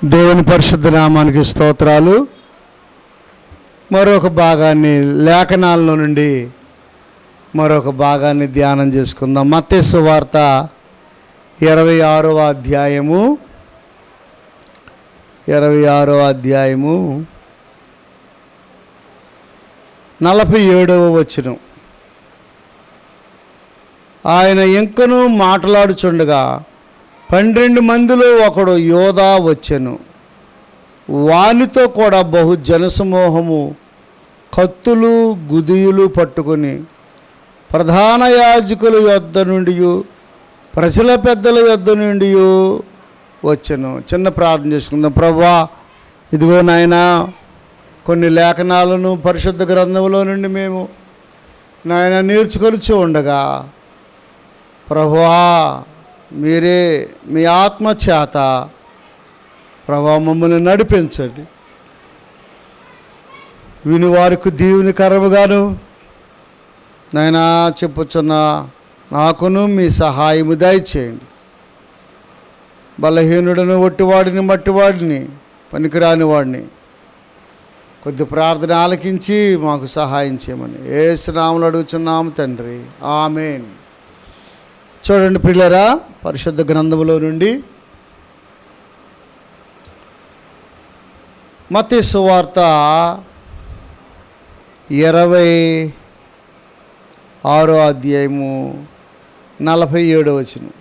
దేవుని పరిశుద్ధ నామానికి స్తోత్రాలు. మరొక భాగాన్ని లేఖనాల్లో నుండి మరొక భాగాన్ని ధ్యానం చేసుకుందాం. మత్తయి సువార్త 26వ అధ్యాయము 47వ వచనం. ఆయన ఇంకను మాట్లాడుచుండగా 12 మందిలో ఒకడు యోధా వచ్చెను. వానితో కూడా బహు జనసమూహము కత్తులు గుదియులు పట్టుకొని ప్రధాన యాజకుల యొద్ద నుండి ప్రజల పెద్దల యొద్ద నుండి వచ్చెను. చిన్న ప్రార్థన చేసుకుందాం. ప్రభువా, ఇదిగో నాయనా, కొన్ని లేఖనాలను పరిశుద్ధ గ్రంథంలో నుండి మేము నాయన నేర్చుకొనిచూ ఉండగా, ప్రభువా మీరే మీ ఆత్మ చేత ప్రభువా మమ్మల్ని నడిపించండి. వినివారికి దీవునికరముగాను నాయనా చెప్పుచున్న నాకును మీ సహాయము దయచేయండి. బలహీనుడను ఒట్టివాడిని మట్టివాడిని పనికిరాని వాడిని కొద్ది ప్రార్థన ఆలకించి మాకు సహాయం చేయమని యేసు నామములో అడుగుచున్నాము తండ్రి, ఆమేన్. చూడండి ప్రియులారా, పరిశుద్ధ గ్రంథములో నుండి మత్తయి సువార్త 26వ అధ్యాయము 47వ వచనం.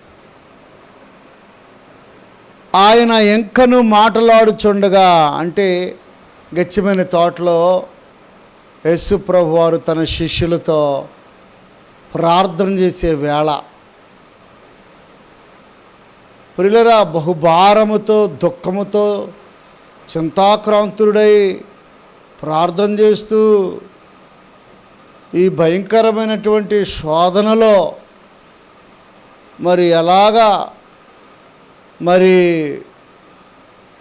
ఆయన ఇంకను మాట్లాడుచుండగా, అంటే గెత్సేమనే తోటలో యేసు ప్రభు వారు తన శిష్యులతో ప్రార్థన చేసే వేళ, ప్రియులారా, బహుభారముతో దుఃఖముతో చింతాక్రాంతుడై ప్రార్థన చేస్తూ ఈ భయంకరమైనటువంటి శోధనలో మరి ఎలాగా మరి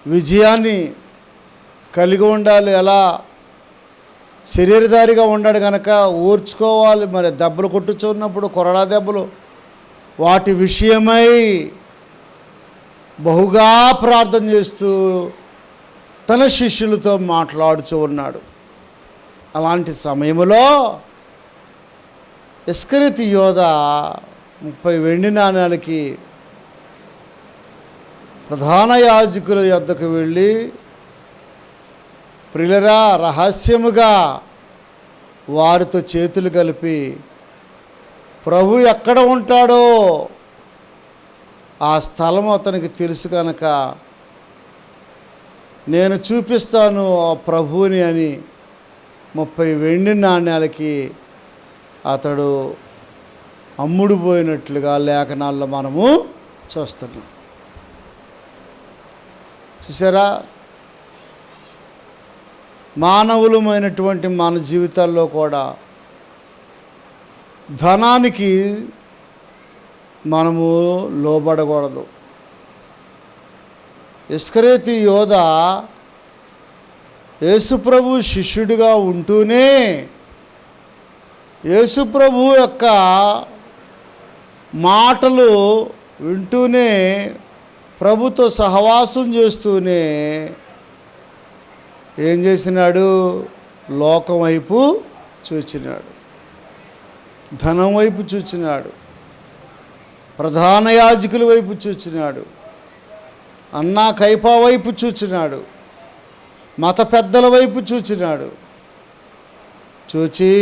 విజయాన్ని కలిగి ఉండాలి, ఎలా శరీరధారిగా ఉండాడు కనుక ఓర్చుకోవాలి. మరి దెబ్బలు కొట్టుచున్నప్పుడు కొరడా దెబ్బలు, వాటి విషయమై బహుగా ప్రార్థన చేస్తూ తన శిష్యులతో మాట్లాడుతూ ఉన్నాడు. అలాంటి సమయంలో ఇస్కరియోతు యోధా 30 వెండి నాణేలకి ప్రధాన యాజకుల యొద్దకు వెళ్ళి, ప్రియులారా, రహస్యముగా వారితో చేతులు కలిపి ప్రభు ఎక్కడ ఉంటాడో ఆ స్థలం అతనికి తెలుసు కనుక నేను చూపిస్తాను ఆ ప్రభువుని అని 30 వెండి నాణేలకి అతడు అమ్ముడుపోయినట్లుగా లేఖనాల్లో మనము చూస్తున్నాం. చూసారా, మానవులమైనటువంటి మన జీవితాల్లో కూడా ధనానికి మనము లోబడకూడదు. ఇస్కరియోతు యోధా యేసుప్రభు శిష్యుడిగా ఉంటూనే యేసుప్రభు యొక్క మాటలు వింటూనే ప్రభుతో సహవాసం చేస్తూనే ఏం చేసినాడు? లోకం వైపు చూచినాడు, ధనం వైపు చూచినాడు, ప్రధాన యాజకుల వైపు చూచినాడు, అన్నా కైపా వైపు చూచినాడు, మత పెద్దల వైపు చూచినాడు. చూచి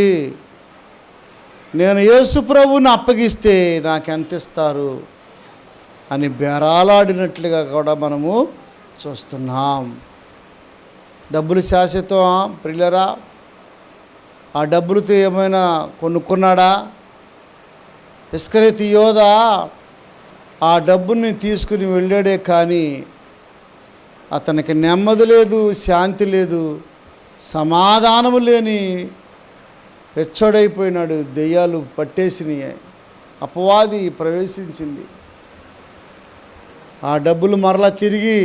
నేను యేసు ప్రభువుని అప్పగిస్తే నాకెంత ఇస్తారు అని బేరాలాడినట్లుగా కూడా మనము చూస్తున్నాం. డబ్బులు శాశ్వతం ప్రియులారా. ఆ డబ్బులతో ఏమైనా కొనుక్కున్నాడా? ఇస్కరియోతు యోధా ఆ డబ్బుని తీసుకుని వెళ్ళాడే కానీ అతనికి నెమ్మది లేదు, శాంతి లేదు, సమాధానము లేని పెచ్చోడైపోయినాడు. దెయ్యాలు పట్టేసినాయి, అపవాది ప్రవేశించింది. ఆ డబ్బులు మరలా తిరిగి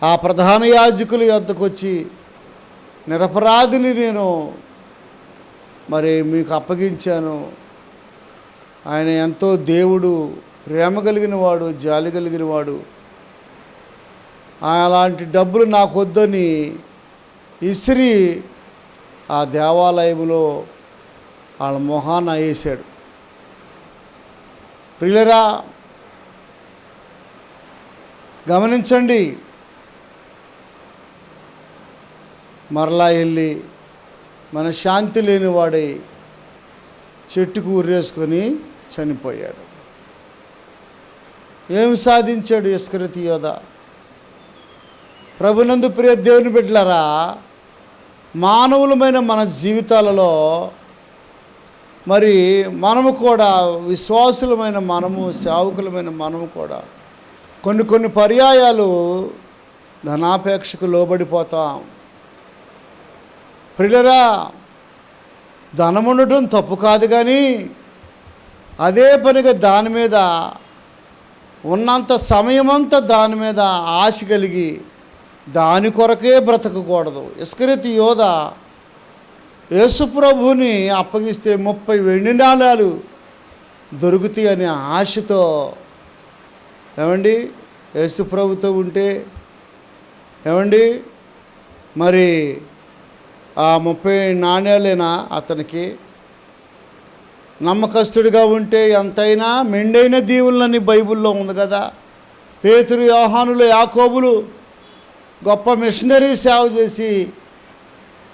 ఆ ప్రధాన యాజకుల యొద్దకు వచ్చి, నిరపరాధిని నేను మరి మీకు అప్పగించాను, ఆయన ఎంతో దేవుడు, ప్రేమ కలిగిన వాడు, జాలి కలిగిన వాడు, అలాంటి డబ్బులు నాకు వద్దని ఇసిరి ఆ దేవాలయంలో వాళ్ళ మొహాన వేసాడు. ప్రియులరా, గమనించండి. మరలా వెళ్ళి మన శాంతి లేనివాడై చెట్టుకు ఉరేసుకొని చనిపోయాడు. ఏమి సాధించాడు ఇస్కరియోతు యోధ? ప్రభునందు ప్రియ దేవుని బిడ్డలారా, మానవులమైన మన జీవితాలలో మరి మనము కూడా, విశ్వాసులమైన మనము, సేవకులమైన మనము కూడా కొన్ని పర్యాయాలు ధనాపేక్షకు లోబడిపోతాం. ప్రియులరా, ధనం ఉండటం తప్పు కాదు, కానీ అదే పనిగా దాని మీద ఉన్నంత సమయమంతా దాని మీద ఆశ కలిగి దాని కొరకే బ్రతకకూడదు. ఇస్కరియోతు యోధ యేసుప్రభుని అప్పగిస్తే 30 వెండి నాణాలు దొరుకుతాయి అనే ఆశతో, ఏమండి, యేసుప్రభుతో ఉంటే ఏమండి మరి ఆ 30 నాణ్యాలేనా అతనికి? నమ్మకస్తుడిగా ఉంటే ఎంతైనా మెండైన దీవులని బైబిల్లో ఉంది కదా. పేతురు, యోహానులు, యాకోబులు గొప్ప మిషనరీ సేవ చేసి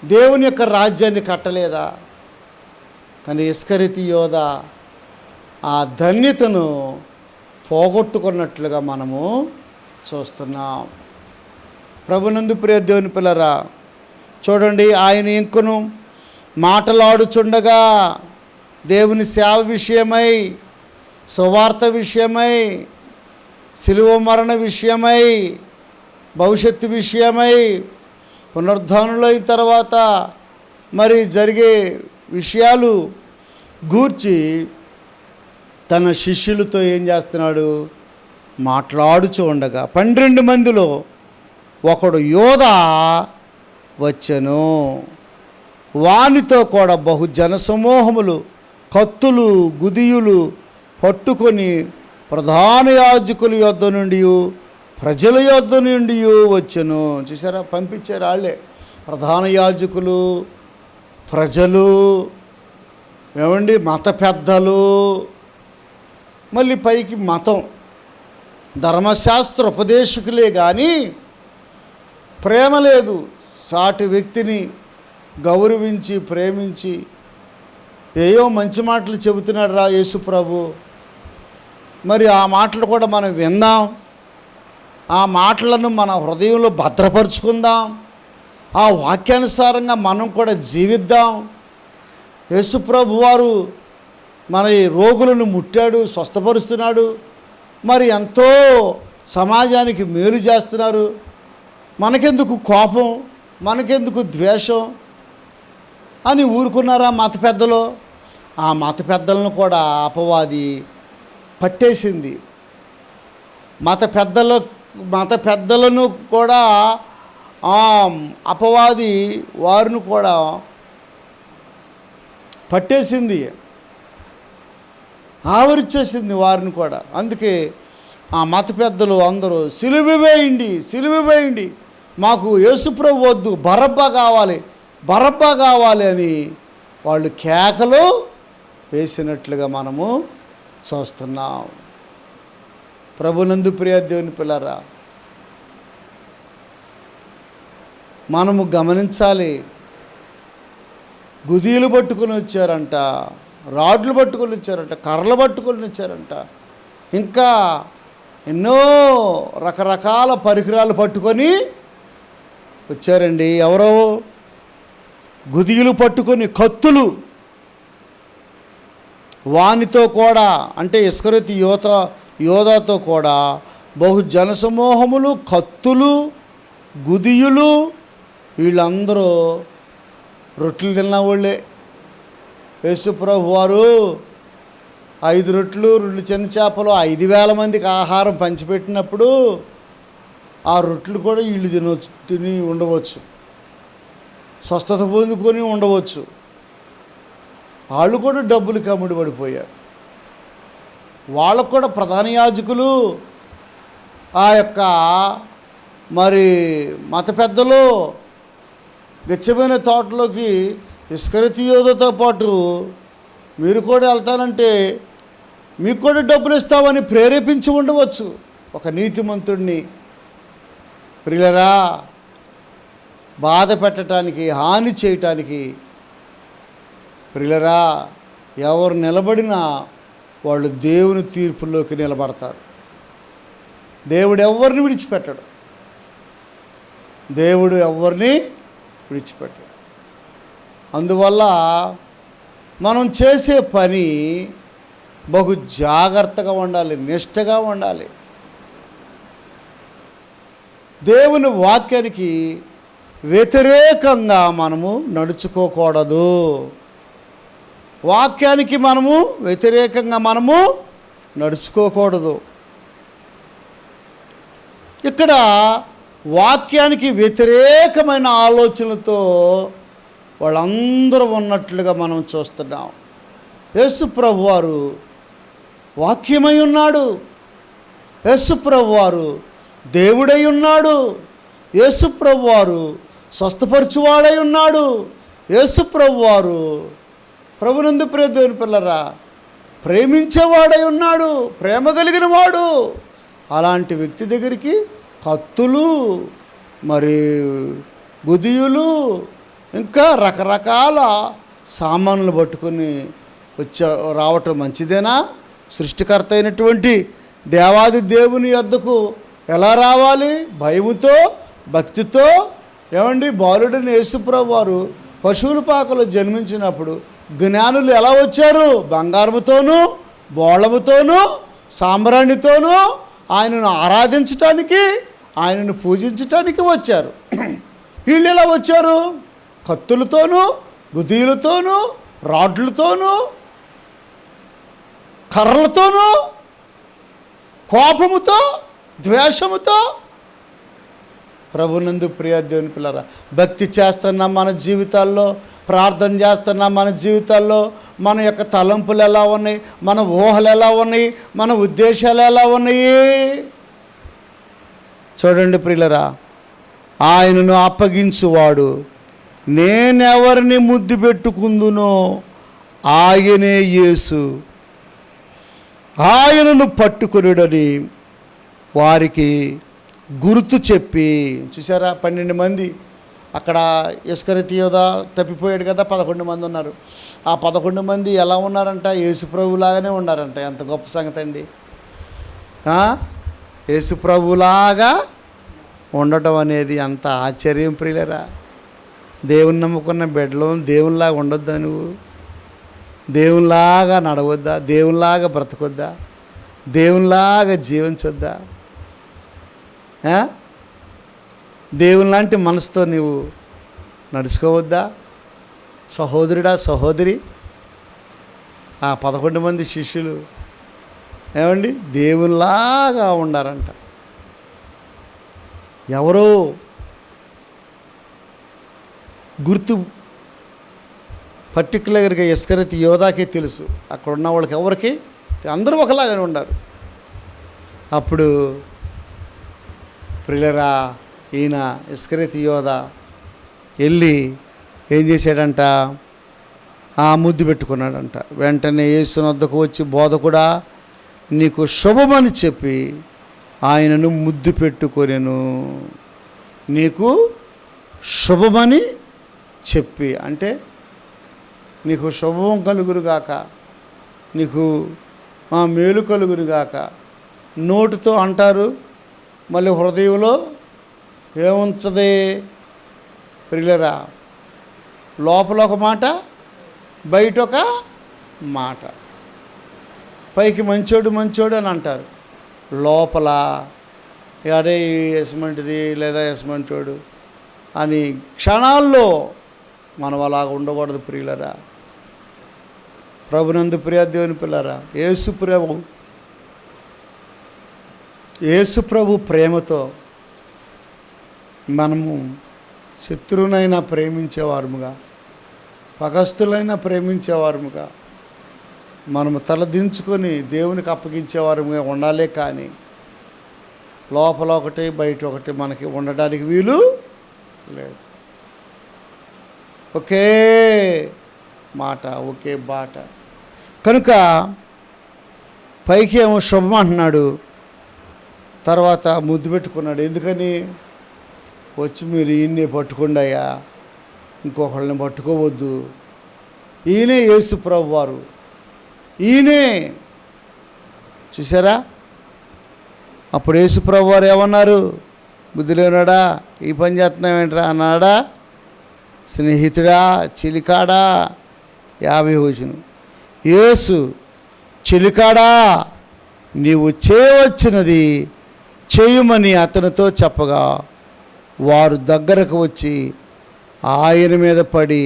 దేవుని యొక్క రాజ్యాన్ని కట్టలేదా? కానీ ఇస్కరియోతు యోధ ఆ ధన్యతను పోగొట్టుకున్నట్లుగా మనము చూస్తున్నాం. ప్రభునందు ప్రియ దేవుని పిల్లరా, చూడండి, ఆయన ఇంకను మాటలాడుచుండగా దేవుని సేవ విషయమై, సువార్త విషయమై, శిలువ మరణ విషయమై, భవిష్యత్తు విషయమై, పునరుద్ధానులైన తర్వాత మరి జరిగే విషయాలు గూర్చి తన శిష్యులతో ఏం చేస్తున్నాడు? మాట్లాడుచూ ఉండగా 12 మందిలో ఒకడు యోధ వచ్చెను. వానితో కూడా బహు జనసమూహములు కత్తులు, గుదియులు పట్టుకొని ప్రధాన యాజకుల యొద్ద నుండి, ప్రజల యొద్ద నుండి వచ్చెను. చూసారా, పంపించారు వాళ్ళే. ప్రధాన యాజకులు, ప్రజలు, ఏమండి, మత పెద్దలు, మళ్ళీ పైకి మతం, ధర్మశాస్త్ర ఉపదేశకులే కానీ ప్రేమ లేదు. సాటి వ్యక్తిని గౌరవించి ప్రేమించి ఏయో మంచి మాటలు చెబుతున్నాడు రా యేసు ప్రభు. మరి ఆ మాటలు కూడా మనం విందాం, ఆ మాటలను మన హృదయంలో భద్రపరుచుకుందాం, ఆ వాక్యానుసారంగా మనం కూడా జీవిద్దాం. యేసు ప్రభు వారు మన ఈ రోగులను ముట్టాడు, స్వస్థపరుస్తున్నాడు, మరి ఎంతో సమాజానికి మేలు చేస్తున్నారు. మనకెందుకు కోపం, మనకెందుకు ద్వేషం అని ఊరుకున్నారా మత పెద్దలు? ఆ మత పెద్దలను కూడా అపవాది పట్టేసింది. మత పెద్దలను కూడా అపవాది వారిని కూడా పట్టేసింది, ఆవరిచ్చేసింది వారిని కూడా. అందుకే ఆ మత పెద్దలు అందరూ సిలువ వేయండి, మాకు యేసుప్రభు వద్దు, బరబ్బా కావాలి అని వాళ్ళు కేకలు వేసినట్లుగా మనము చూస్తున్నాం. ప్రభునందు ప్రియ దేవుని పిల్లరా, మనము గమనించాలి. గుదీలు పట్టుకొని వచ్చారంట, రాడ్లు పట్టుకొని వచ్చారంట, కర్రలు పట్టుకొని వచ్చారంట, ఇంకా ఎన్నో రకరకాల పరికరాలు పట్టుకొని వచ్చారండి. ఎవరో గుదియలు పట్టుకొని, కత్తులు, వానితో కూడా అంటే ఇస్కరియోతు యోధతో కూడా బహు జనసమూహములు, కత్తులు, గుదియులు, వీళ్ళందరూ రొట్టెలు తిన్నవాళ్ళే. యేసుప్రభు వారు 5 రొట్టెలు 2 చిన్న చేపలు 5,000 మందికి ఆహారం పంచిపెట్టినప్పుడు ఆ రొట్టెలు కూడా వీళ్ళు తిని ఉండవచ్చు, స్వస్థత పొందుకొని ఉండవచ్చు. వాళ్ళు కూడా డబ్బులకి అమ్ముడు పడిపోయారు. వాళ్ళకు కూడా ప్రధాన యాజకులు ఆ యొక్క మరి మత పెద్దలు గెచ్చబోయిన తోటలోకి ఇస్కరియోతు యోధతో పాటు మీరు కూడా వెళ్తానంటే మీకు కూడా డబ్బులు ఇస్తామని ప్రేరేపించి ఉండవచ్చు ఒక నీతిమంతుడిని. ప్రియులరా, బాధ పెట్టడానికి, హాని చేయటానికి ప్రియులరా ఎవరు నిలబడినా వాళ్ళు దేవుని తీర్పుల్లోకి నిలబడతారు. దేవుడు ఎవరిని విడిచిపెట్టడు. దేవుడు ఎవరిని విడిచిపెట్టడు. అందువల్ల మనం చేసే పని బహు జాగ్రత్తగా ఉండాలి, నిష్టగా ఉండాలి. దేవుని వాక్యానికి వ్యతిరేకంగా మనము నడుచుకోకూడదు. వాక్యానికి మనము వ్యతిరేకంగా మనము నడుచుకోకూడదు. ఇక్కడ వాక్యానికి వ్యతిరేకమైన ఆలోచనలతో వాళ్ళందరూ ఉన్నట్లుగా మనం చూస్తున్నాం. యేసు ప్రభువారు వాక్యమై ఉన్నాడు. యేసు ప్రభువారు దేవుడై ఉన్నాడు. యేసు ప్రభువారు స్వస్థపరచువాడై ఉన్నాడు. యేసు ప్రభువారు ప్రభునందు ప్రియ దేవుని పిల్లరా ప్రేమించేవాడై ఉన్నాడు, ప్రేమ కలిగిన వాడు. అలాంటి వ్యక్తి దగ్గరికి కత్తులు, మరి గుదియులు, ఇంకా రకరకాల సామాన్లు పట్టుకొని రావటం మంచిదేనా? సృష్టికర్త అయినటువంటి దేవాది దేవుని యొద్దకు ఎలా రావాలి? భయముతో, భక్తితో. ఏమండి, బాలుడైన యేసుప్రభు వారు పశువుల పాకలో జన్మించినప్పుడు జ్ఞానులు ఎలా వచ్చారు? బంగారముతోనూ, బోళముతోనూ, సాంబ్రాణితోనూ ఆయనను ఆరాధించటానికి, ఆయనను పూజించటానికి వచ్చారు. వీళ్ళు ఎలా వచ్చారు? కత్తులతోనూ, గుదీలతోనూ, రాడ్లతోనూ, కర్రలతోనూ, కోపముతో, ద్వేషముతో. ప్రభునందు ప్రియ దేవుని పిల్లరా, భక్తి చేస్తున్న మన జీవితాల్లో, ప్రార్థన చేస్తున్న మన జీవితాల్లో మన యొక్క తలంపులు ఎలా ఉన్నాయి, మన ఊహలు ఎలా ఉన్నాయి, మన ఉద్దేశాలు ఎలా ఉన్నాయి? చూడండి ప్రియులరా, ఆయనను అప్పగించువాడు నేనెవరిని ముద్దు పెట్టుకుందునో ఆయనే యేసు, ఆయనను పట్టుకొనుడని వారికి గుర్తు చెప్పి. చూసారా, 12 మంది అక్కడ ఇస్కరియోతు యోధ తప్పిపోయాడు కదా, 11 మంది ఉన్నారు. ఆ 11 మంది ఎలా ఉన్నారంట? యేసు ప్రభులాగానే ఉన్నారంట. ఎంత గొప్ప సంగతి అండి! యేసు ప్రభులాగా ఉండటం అనేది అంత ఆశ్చర్యం ప్రియులరా. దేవుని నమ్ముకున్న బిడ్డలో దేవునిలాగా ఉండొద్దా? నువ్వు దేవునిలాగా నడవద్దా? దేవునిలాగా బ్రతకొద్దా? దేవునిలాగా జీవించొద్దా? దేవుని లాంటి మనసుతో నీవు నడుచుకోవద్దా? సహోదరుడా, సహోదరి, ఆ 11 మంది శిష్యులు ఏమండి దేవునిలాగా ఉండారంట. ఎవరో గుర్తు పర్టికులర్గా ఇస్కరియోతు యోధాకే తెలుసు. అక్కడ ఉన్న వాళ్ళకి ఎవరికి అందరూ ఒకలాగానే ఉన్నారు. అప్పుడు ప్రియులరా, ఈయన ఇస్కరియోతు యోధ వెళ్ళి ఏం చేశాడంట? ముద్దు పెట్టుకున్నాడంట. వెంటనే యేసు వద్దకు వచ్చి, బోధకుడా నీకు శుభమని చెప్పి ఆయనను ముద్దు పెట్టుకొనెను. నీకు శుభమని చెప్పి అంటే నీకు శుభం కలుగురుగాక, నీకు మేలు కలుగురుగాక. నోటితో అంటారు, మళ్ళీ హృదయంలో ఏముంటుంది ప్రియులరా? లోపల ఒక మాట, బయట ఒక మాట. పైకి మంచోడు మంచోడు అని అంటారు, లోపల అరే ఎస్మంటిది లేదా ఎస్మంటోడు అని క్షణాల్లో మనం అలాగ ఉండకూడదు ప్రియులరా. ప్రభునందు ప్రియ దేవుని పిల్లరా, యేసు ప్రభు ప్రేమతో మనము శత్రువునైనా ప్రేమించేవారముగా, పగస్తులైనా ప్రేమించేవారముగా, మనము తలదించుకొని దేవునికి అప్పగించేవారముగా ఉండాలే. కానీ లోపల ఒకటి బయట ఒకటి మనకి ఉండడానికి వీలు లేదు. ఒకే మాట, ఒకే బాట. కనుక పైకి ఏమో శుభం అంటున్నాడు, తర్వాత ముద్దు పెట్టుకున్నాడు. ఎందుకని? వచ్చి మీరు ఈయన్నే పట్టుకోండి అయ్యా, ఇంకొకళ్ళని పట్టుకోవద్దు. ఈయనే యేసు ప్రభు వారు, ఈయనే. చూసారా? అప్పుడు యేసు ప్రభు వారు ఏమన్నారు? బుద్ధి లేనాడా, ఈ పని చేస్తున్నావేంట్రా అన్నాడా? స్నేహితుడా, చిలికాడా? 50 వచనం. యేసు, చిలికాడా, నీవు చేయవచ్చినది చేయమని అతనితో చెప్పగా వారు దగ్గరకు వచ్చి ఆయన మీద పడి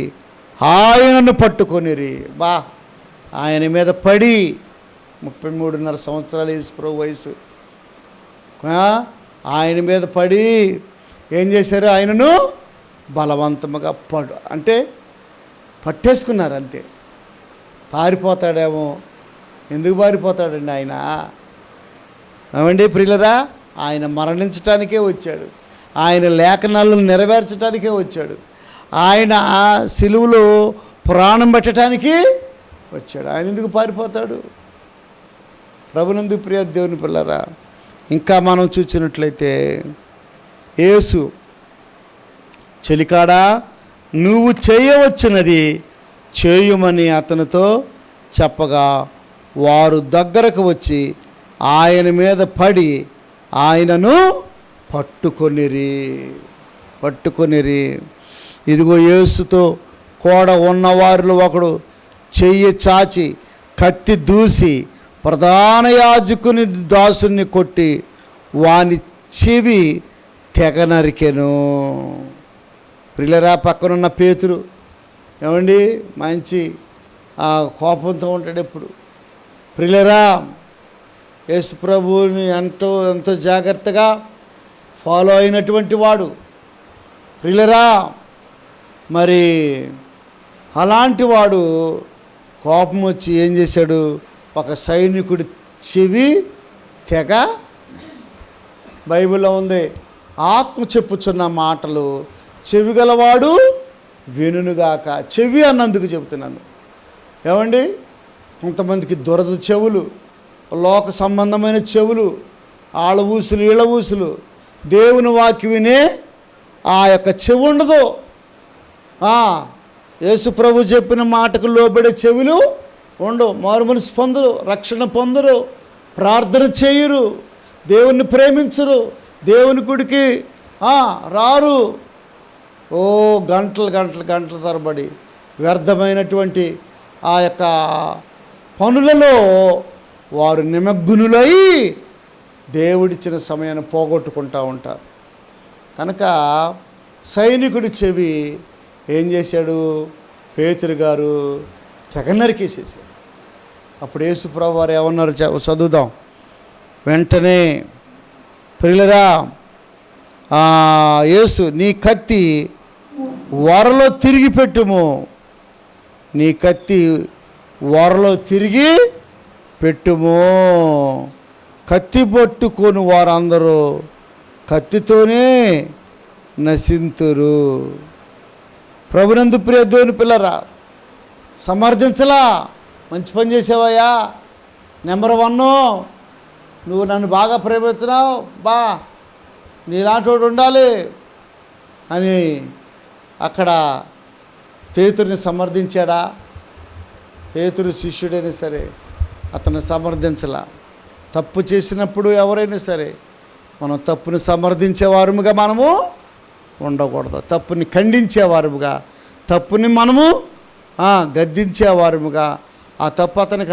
ఆయనను పట్టుకొనిరి. ఆయన మీద పడి 33.5 సంవత్సరాలు యేసు ప్రభు వయసు. ఆయన మీద పడి ఏం చేశారు? ఆయనను బలవంతముగా అంటే పట్టేసుకున్నారు అంతే. పారిపోతాడేమో. ఎందుకు పారిపోతాడండి ఆయన? ఏమండి ప్రియులరా, ఆయన మరణించటానికే వచ్చాడు, ఆయన లేఖనాలను నెరవేర్చడానికే వచ్చాడు, ఆయన సిలువలో ప్రాణం పెట్టడానికి వచ్చాడు. ఆయన ఎందుకు పారిపోతాడు? ప్రభునందు ప్రియ దేవుని పిల్లరా, ఇంకా మనం చూసినట్లయితే యేసు, చెలికాడా, నువ్వు చేయవచ్చినది చేయుమని అతనితో చెప్పగా వారు దగ్గరకు వచ్చి ఆయన మీద పడి ఆయనను పట్టుకొనిరి. ఇదిగో యేసుతో కూడా ఉన్నవారిలో ఒకడు చెయ్యి చాచి కత్తి దూసి ప్రధాన యాజకుని దాసుని కొట్టి వాని చెవి తెగ నరికెను. ప్రియులరా, పక్కనున్న పేతురు ఏమండి మంచి కోపంతో ఉంటాడు ఎప్పుడు. ప్రియులరా, యేసు ప్రభువుని ఎంతో జాగ్రత్తగా ఫాలో అయినటువంటి వాడు. ప్రియులరా, మరి అలాంటి వాడు కోపం వచ్చి ఏం చేశాడు? ఒక సైనికుడి చెవి తెగ. బైబిల్లో ఉంది, ఆత్మ చెప్పుచున్న మాటలు చెవి గలవాడు వినుగాక. చెవి అన్నందుకు చెబుతున్నాను. ఏమండి, కొంతమందికి దురద చెవులు, లోక సంబంధమైన చెవులు, ఆళ్ళ ఊసులు ఈళ్ళ ఊసులు. దేవుని వాక్యం వినే ఆ యొక్క చెవి ఉండదు. యేసు ప్రభు చెప్పిన మాటకు లోబడే చెవులు ఉండవు. మారుమనసు పొందరు, రక్షణ పొందరు, ప్రార్థన చేయరు, దేవుణ్ణి ప్రేమించరు, దేవుని గుడికి రారు. గంటల తరబడి వ్యర్థమైనటువంటి ఆ యొక్క పనులలో వారు నిమగ్నులై దేవుడిచ్చిన సమయాన్ని పోగొట్టుకుంటూ ఉంటారు. కనుక సైనికుడి చెవి ఏం చేశాడు? పేతురు గారు తెగ నరికేసేసాడు. అప్పుడు యేసు ప్రభు వారు ఏమన్నారు చదువుదాం. వెంటనే ప్రియులరా, యేసు, నీ కత్తి వరలో తిరిగి పెట్టుము, నీ కత్తి వరలో తిరిగి పెట్టుము. కత్తి పట్టుకొని వారందరూ కత్తితోనే నశింతురు. ప్రభునందు ప్రియ దేవుని పిల్లరా, సమర్థించలా, మంచి పని చేసావయ్యా, నెంబర్ 1, నువ్వు నన్ను బాగా ప్రేమిస్తున్నావు, నీలాంటి వాడు ఉండాలి అని అక్కడ పేతురుని సమర్థించాడా? పేతురు శిష్యుడైనా సరే అతన్ని సమర్థించలా. తప్పు చేసినప్పుడు ఎవరైనా సరే మనం తప్పుని సమర్థించేవారుగా మనము ఉండకూడదు. తప్పుని ఖండించేవారుగా, తప్పుని మనము గద్దించేవారుగా, ఆ తప్పు అతనికి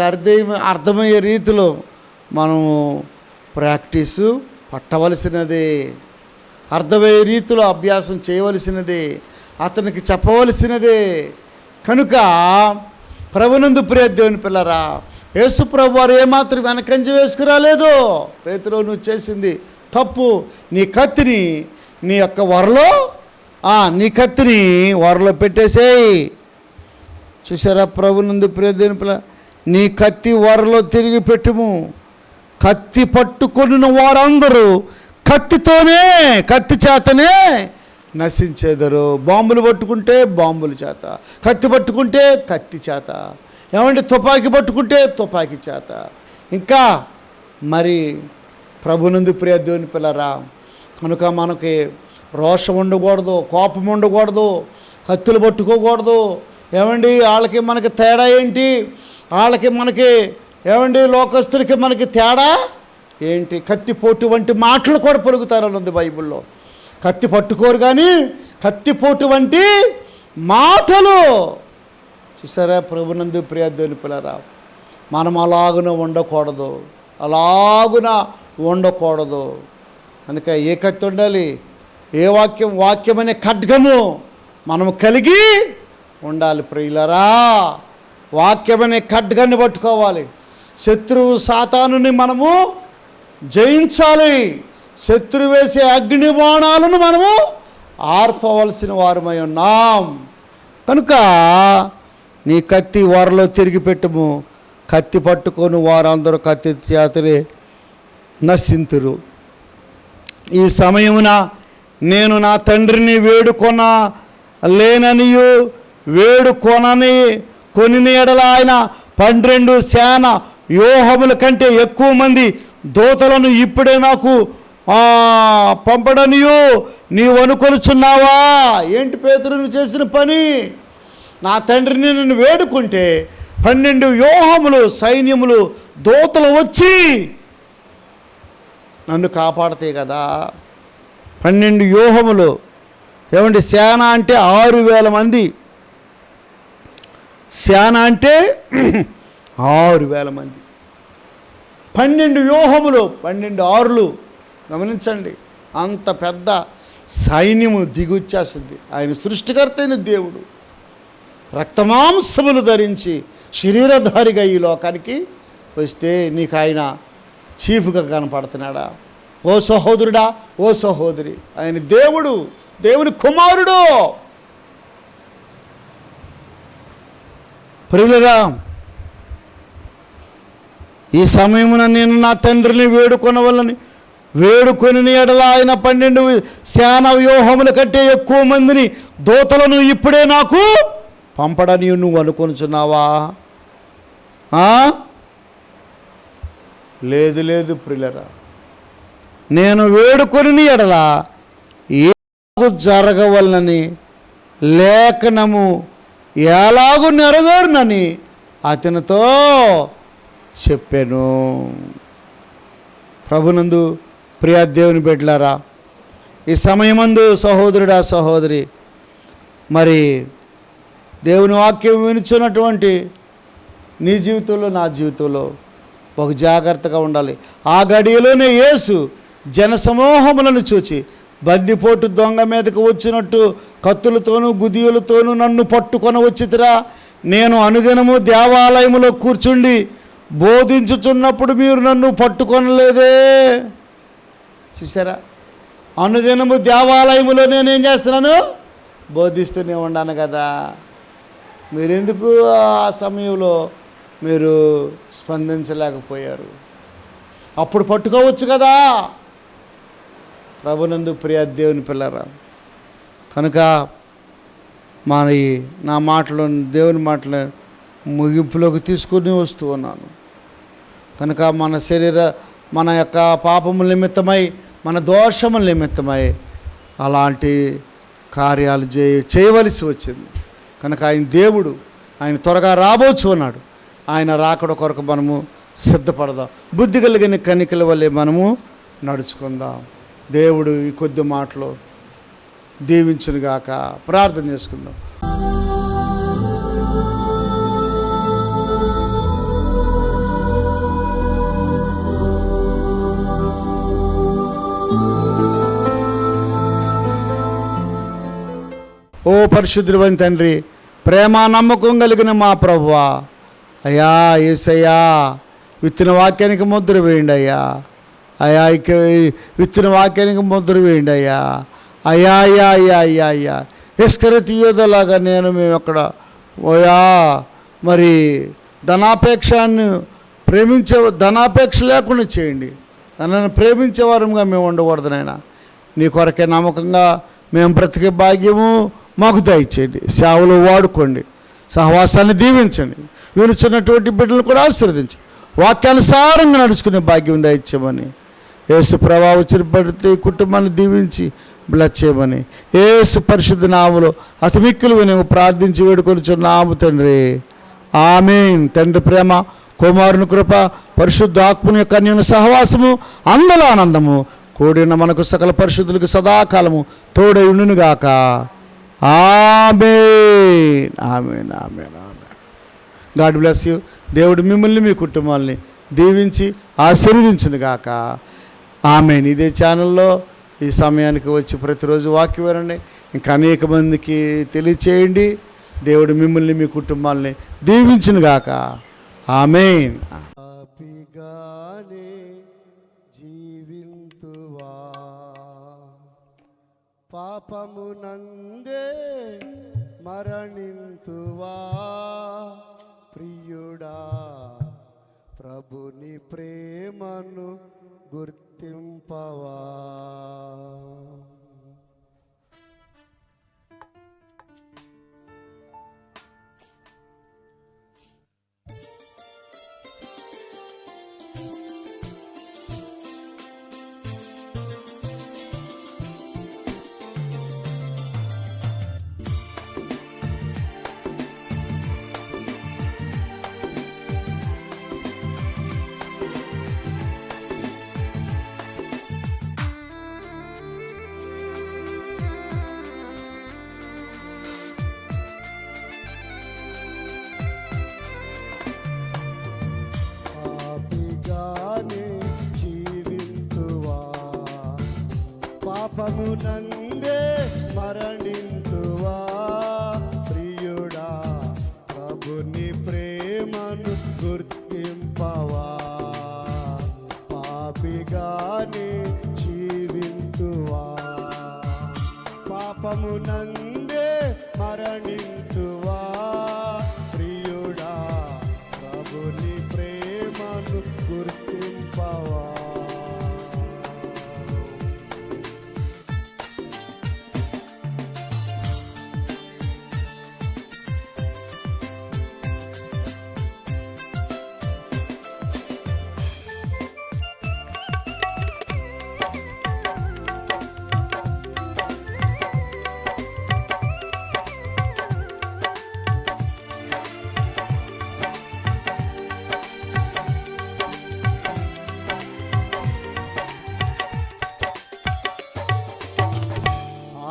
అర్థమయ్యే రీతిలో మనము ప్రాక్టీసు పట్టవలసినదే, అర్థమయ్యే రీతిలో అభ్యాసం చేయవలసినదే, అతనికి చెప్పవలసినదే. కనుక ప్రభునందు ప్రియ దేవుని పిల్లరా, యేసు ప్రభు వారు ఏమాత్రం వెనకంజ వేసుకురాలేదు. పేతురు, నువ్వు చేసింది తప్పు, నీ కత్తిని నీ యొక్క వరలో నీ కత్తిని వరలో పెట్టేసేయి. చూసారా? ప్రభునందు ప్రియ దేవుని పిల్ల, నీ కత్తి వరలో తిరిగి పెట్టుము. కత్తి పట్టుకొనిన వారందరూ కత్తి చేతనే నశించేదరు. బాంబులు పట్టుకుంటే బాంబుల చేత, కత్తి పట్టుకుంటే కత్తి చేత, ఏమంటే తుపాకీ పట్టుకుంటే తుపాకీ చేత. ఇంకా మరి ప్రభునందు ప్రియ దేవుని పిల్లరా, కనుక మనకి రోషం ఉండకూడదు, కోపం ఉండకూడదు, కత్తులు పట్టుకోకూడదు. ఏమండి వాళ్ళకి మనకి తేడా ఏంటి? వాళ్ళకి మనకి ఏమండి లోకస్తులకి మనకి తేడా ఏంటి? కత్తిపోటు వంటి మాటలు కూడా పలుకుతారని ఉంది బైబిల్లో. కత్తి పట్టుకోరు కానీ కత్తిపోటు వంటి మాటలు. చూసారా ప్రభునందు ప్రియ దేవుని పిల్లరా, మనం అలాగున ఉండకూడదు, అలాగున ఉండకూడదు. కనుక ఏ కత్తి ఉండాలి? ఏ వాక్యం అనే ఖడ్గము మనము కలిగి ఉండాలి ప్రియులరా. వాక్యం అనే ఖడ్గాన్ని పట్టుకోవాలి. శత్రువు సాతానుని మనము జయించాలి. శత్రువు వేసే అగ్ని బాణాలను మనము ఆర్పవలసిన వారమై ఉన్నాం. కనుక నీ కత్తి వారిలో తిరిగి పెట్టుము. కత్తి పట్టుకొని వారందరూ కత్తి చేతనే నశింతురు. ఈ సమయమున నేను నా తండ్రిని వేడుకొన లేననియు కొని ఎడల ఆయన 12 సేన వ్యూహముల కంటే ఎక్కువ మంది దూతలను ఇప్పుడే నాకు పంపడనియు నీవు అనుకొనుచున్నావా? ఏంటి పేతురుని చేసిన పని? నా తండ్రిని నేను వేడుకుంటే 12 వ్యూహములు, సైన్యములు, దూతలు వచ్చి నన్ను కాపాడతాయి కదా. 12 వ్యూహములు. ఏమంటే సేన అంటే 6000 మంది. సేన అంటే 6000 మంది. 12 వ్యూహములు, 12 ఆరులు. గమనించండి, అంత పెద్ద సైన్యము దిగుచ్చేస్తుంది. ఆయన సృష్టికర్త అయిన దేవుడు రక్తమాంసములు ధరించి శరీరధారిగా ఈ లోకానికి వస్తే నీకు ఆయన చీఫ్గా కనపడుతున్నాడా? ఓ సహోదరుడా, ఓ సహోదరి, ఆయన దేవుడు, దేవుని కుమారుడు. ప్రియులరా, ఈ సమయమున నేను నా తండ్రిని వేడుకొని ఎడల ఆయన 12 సేన వ్యూహముల కంటే ఎక్కువ మందిని దూతలను ఇప్పుడే నాకు పంపడని నువ్వు అనుకొనుచున్నావా? లేదు లేదు ప్రియులరా, నేను వేడుకొని ఎడల ఏలాగు జరగవలనని లేఖనము ఎలాగూ నెరవేరునని అతనితో చెప్పాను. ప్రభునందు ప్రియ దేవుని బిడ్డలారా, ఈ సమయమందు సహోదరుడా, సహోదరి, మరి దేవుని వాక్యం వినుచున్నటువంటి నీ జీవితంలో, నా జీవితంలో ఒక జాగ్రత్తగా ఉండాలి. ఆ గడియలోనే యేసు జనసమూహములను చూచి బందిపోటు దొంగ మీదకు వచ్చినట్టు కత్తులతోనూ గుదియులతోనూ నన్ను పట్టుకొని వచ్చితిరా. నేను అనుదినము దేవాలయములో కూర్చుండి బోధించుచున్నప్పుడు మీరు నన్ను పట్టుకొనలేదే. చూసారా, అనుదినము దేవాలయములో నేనేం చేస్తున్నాను? బోధిస్తూనే ఉన్నాను కదా. మీరెందుకు ఆ సమయంలో మీరు స్పందించలేకపోయారు? అప్పుడు పట్టుకోవచ్చు కదా. ప్రభునందు ప్రియ దేవుని పిల్లరా, కనుక నా మాటలు, దేవుని మాటలు ముగింపులోకి తీసుకుని వస్తూ ఉన్నాను. కనుక మన యొక్క పాపముల నిమిత్తమై, మన దోషముల నిమిత్తమై అలాంటి కార్యాలు చేయవలసి వచ్చింది. కనుక ఆయన దేవుడు, ఆయన త్వరగా రాబోచు ఉన్నాడు. ఆయన రాకడ కొరకు మనము సిద్ధపడదాం. బుద్ధి కలిగిన కన్నికల వల్లే మనము నడుచుకుందాం. దేవుడు ఈ కొద్ది మాటలు దీవించునుగాక. ప్రార్థన చేసుకుందాం. ఓ పరిశుద్ధుడైన తండ్రి, ప్రేమ నమ్మకం కలిగిన మా ప్రభువా, అయ్యా యేసయ్యా, విత్తిన వాక్యానికి ముద్ర వేయండి అయ్యా. అయ్యా విత్తిన వాక్యానికి ముద్ర వేయండి అయ్యా. అయ్యా అయ్యా అయ్యా అయ్యా అయ్యా ఇస్కరియోధలాగా మేము అక్కడ ఓయా మరి ధనాపేక్ష లేకుండా చేయండి. నన్ను ప్రేమించేవారంగా మేము ఉండకూడదు నాయన. నీ కొరకే నమ్మకంగా మేము బ్రతికే భాగ్యము మాకు దయచేయండి. సేవలు వాడుకోండి, సహవాసాన్ని దీవించండి, వినుచున్నటువంటి బిడ్డలు కూడా ఆశీర్వదించి వాక్యానుసారంగా నడుచుకునే భాగ్యం దయచేయమని, యేసు ప్రభావం వచ్చిన ప్రతి కుటుంబాన్ని దీవించి బ్లెస్ చేయమని యేసు పరిశుద్ధ నామములో అతి మిక్కిలి మేము ప్రార్థించి వేడుకొనుచున్నాము తండ్రి. ఆమేన్. తండ్రి ప్రేమ, కుమారుని కృప, పరిశుద్ధ ఆత్మని యొక్క అన్యోన్య సహవాసము, అందల ఆనందము కూడిన మనకు సకల పరిశుద్ధులకు సదాకాలము తోడై ఉండునుగాక. ఆమేన్. ఆమేన్. ఆమేన్. ఆమేన్. God bless you. దేవుడు మిమ్మల్ని మీ కుటుంబాలని దీవించి ఆశీర్వదించునుగాక. ఆమేన్. ఇదే ఛానల్లో ఈ సమయానికి వచ్చి ప్రతిరోజు వాక్యం వినండి, ఇంకా అనేక మందికి తెలియచేయండి. దేవుడు మిమ్మల్ని మీ కుటుంబాలని దీవించునుగాక. ఆమేన్. పాపిగానే జీవింతువా, పాపమునందే మరణింతువా, ప్రియుడా ప్రభుని ప్రేమను గుర్తింపవా. పాపమునందే మరణింతువా, ప్రియుడా ప్రభుని ప్రేమను గుర్తింపవా. పాపిగానే జీవింతువా, పాపమునందే మరణింతువా, ప్రియుడా ప్రభుని ప్రేమను గుర్తింపవా.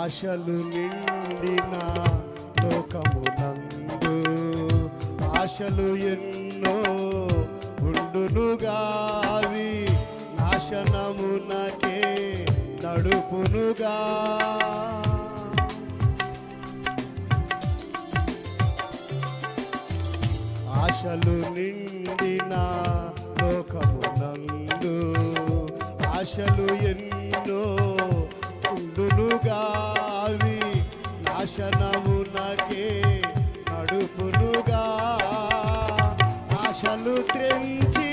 ఆశలు నిండిన లోకమునందు ఆశలు ఎన్నో ఉండునుగావి, నాశనమునకే నడుపునుగా. ఆశలు నిండిన లోకమునందు ఆశలు ఎన్నో ఉండునుగావి, నాశనమునకే నడుపునుగా. ఆశలు త్రెంచి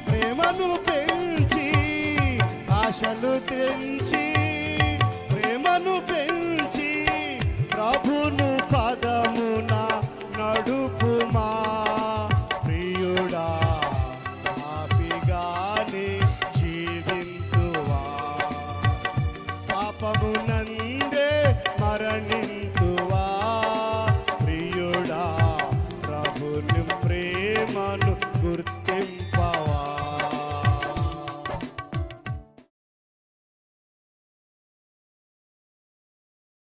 ప్రేమను పెంచి, ఆశలు త్రెంచి ప్రేమను పెంచి, ప్రభును పదమున నడుపుమా. ప్రియుడా పాపిగానే జీవింతువా, పాపమునందే మరణింతువా, ప్రియుడా ప్రభుని ప్రేమను గుర్తింపు.